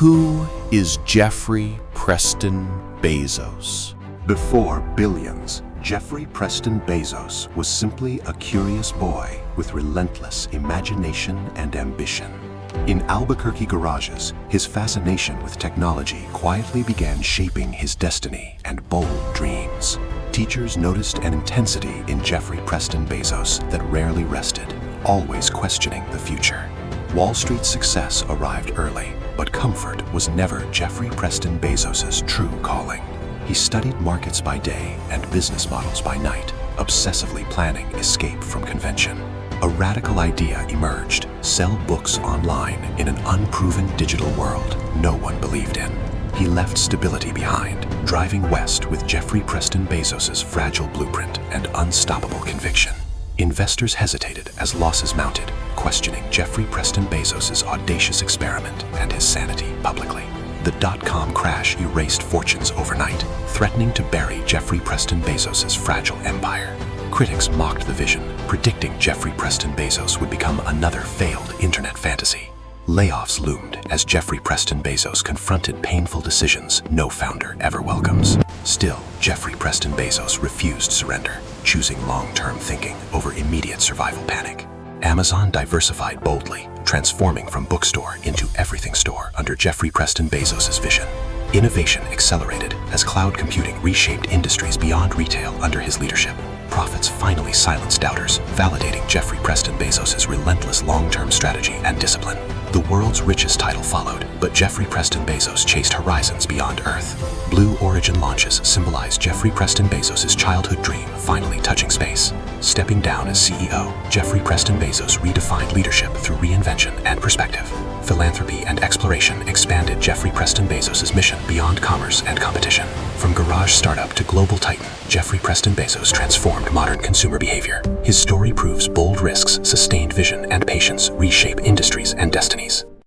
Who is Jeffrey Preston Bezos? Before billions, Jeffrey Preston Bezos was simply a curious boy with relentless imagination and ambition. In Albuquerque garages, his fascination with technology quietly began shaping his destiny and bold dreams. Teachers noticed an intensity in Jeffrey Preston Bezos that rarely rested, always questioning the future. Wall Street's success arrived early, but comfort was never Jeffrey Preston Bezos's true calling. He studied markets by day and business models by night, obsessively planning escape from convention. A radical idea emerged: sell books online in an unproven digital world no one believed in. He left stability behind, driving west with Jeffrey Preston Bezos's fragile blueprint and unstoppable conviction. Investors hesitated as losses mounted, questioning Jeffrey Preston Bezos's audacious experiment and his sanity publicly. The dot-com crash erased fortunes overnight, threatening to bury Jeffrey Preston Bezos's fragile empire. Critics mocked the vision, predicting Jeffrey Preston Bezos would become another failed internet fantasy. Layoffs loomed as Jeffrey Preston Bezos confronted painful decisions no founder ever welcomes. Still, Jeffrey Preston Bezos refused surrender, choosing long-term thinking over immediate survival panic. Amazon diversified boldly, transforming from bookstore into everything store under Jeffrey Preston Bezos's vision. Innovation accelerated as cloud computing reshaped industries beyond retail under his leadership. Profits finally silenced doubters, validating Jeffrey Preston Bezos's relentless long-term strategy and discipline. The world's richest title followed, but Jeffrey Preston Bezos chased horizons beyond Earth. Blue Origin launches symbolize Jeffrey Preston Bezos's childhood dream finally touching space. Stepping down as CEO, Jeffrey Preston Bezos redefined leadership through reinvention and perspective. Philanthropy and exploration expanded Jeffrey Preston Bezos's mission beyond commerce and competition. From garage startup to global titan, Jeffrey Preston Bezos transformed modern consumer behavior. His story proves bold risks, sustained vision, and patience reshape industries and destinies.